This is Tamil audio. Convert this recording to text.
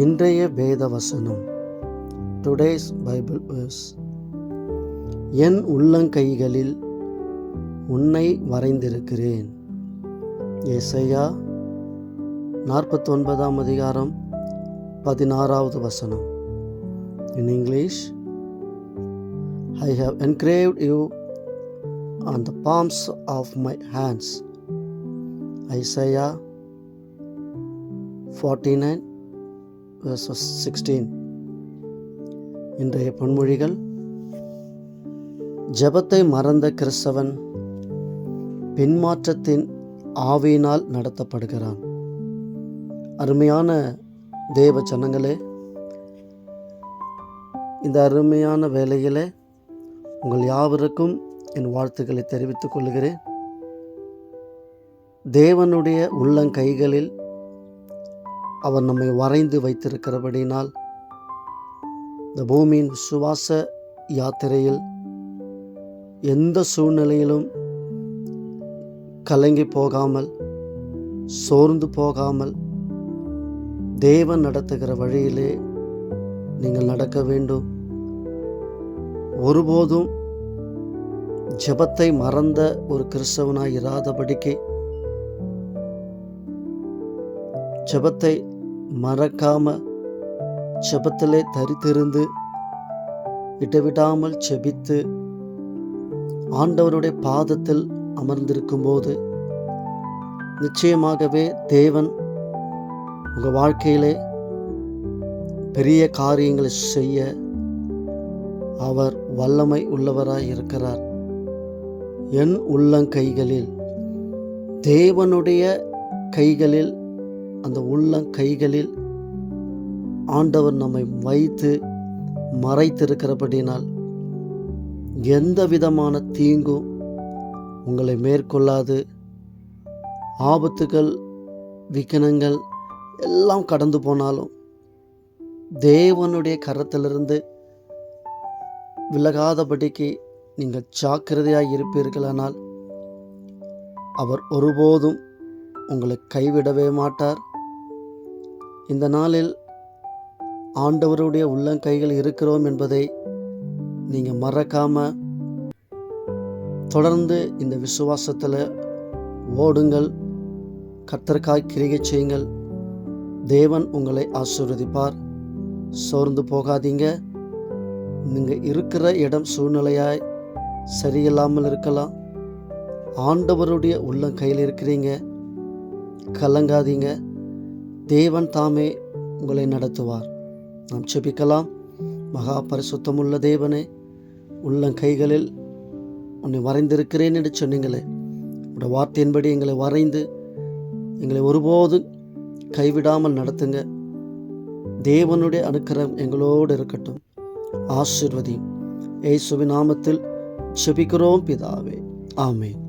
இன்றைய வேத வசனம். Today's bible verse. என் உள்ளங்கைகளில் உன்னை வரைந்திருக்கிறேன். ஏசாயா 49 அதிகாரம் 16வது வசனம். In English, I have engraved you on the palms of my hands. Isaiah 49 verses 16. இன்றைய பொன்மொழிகள். ஜெபத்தை மறந்த கிறிஸ்தவன் பின்மாற்றத்தின் ஆவியினால் நடத்தப்படுகிறான். அருமையான தேவ ஜனங்களே, இந்த அருமையான வேளையிலே உங்கள் யாவருக்கும் என் வாழ்த்துக்களை தெரிவித்துக் கொள்கிறேன். தேவனுடைய உள்ளங்கைகளில் அவர் நம்மை வரைந்து வைத்திருக்கிறபடினால் இந்த பூமியின் விசுவாச யாத்திரையில் எந்த சூழ்நிலையிலும் கலங்கி போகாமல், சோர்ந்து போகாமல், தேவன் நடத்துகிற வழியிலே நீங்கள் நடக்க வேண்டும். ஒருபோதும் ஜெபத்தை மறந்த ஒரு கிறிஸ்தவனாய் இராதபடிக்கு, ஜெபத்தை மறக்காம, ஜெபத்திலே தரித்திருந்து விட்டுவிடாமல் ஜெபித்து ஆண்டவருடைய பாதத்தில் அமர்ந்திருக்கும் போது நிச்சயமாகவே தேவன் உங்கள் வாழ்க்கையிலே பெரிய காரியங்களை செய்ய அவர் வல்லமை உள்ளவராய் இருக்கிறார். என் உள்ளங்கைகளில், தேவனுடைய கைகளில், அந்த உள்ளங்கைகளில் ஆண்டவர் நம்மை வைத்து மறைத்திருக்கிறபடினால் எந்த விதமான தீங்கும் உங்களை மேற்கொள்ளாது. ஆபத்துகள், விக்கனங்கள் எல்லாம் கடந்து போனாலும் தேவனுடைய கரத்திலிருந்து விலகாதபடிக்கு நீங்கள் ஜாக்கிரதையாக இருப்பீர்களானால் அவர் ஒருபோதும் உங்களை கைவிடவே மாட்டார். இந்த நாளில் ஆண்டவருடைய உள்ளங்கைகள் இருக்கிறோம் என்பதை நீங்கள் மறக்காமல் தொடர்ந்து இந்த விசுவாசத்தில் ஓடுங்கள். கர்த்தருக்காய் கிரியை செய்யுங்கள். தேவன் உங்களை ஆசீர்வதிப்பார். சோர்ந்து போகாதீங்க. நீங்கள் இருக்கிற இடம் சூழ்நிலையாய் சரியில்லாமல் இருக்கலாம். ஆண்டவருடைய உள்ளங்கையில் இருக்கிறீங்க. கலங்காதீங்க. தேவன் தாமே உங்களை நடத்துவார். நாம் ஜெபிக்கலாம். மகா பரிசுத்தமுள்ள தேவனே, உள்ளங்கைகளில் உன்னை வரைந்திருக்கிறேன் என்று சொன்னீங்களே, உடைய வார்த்தையின்படி எங்களை வரைந்து எங்களை ஒருபோதும் கைவிடாமல் நடத்துங்க. தேவனுடைய அனுக்கிரகம் எங்களோடு இருக்கட்டும். ஆசீர்வதியும். இயேசுவின் நாமத்தில் ஜெபிக்கிறோம் பிதாவே. ஆமென்.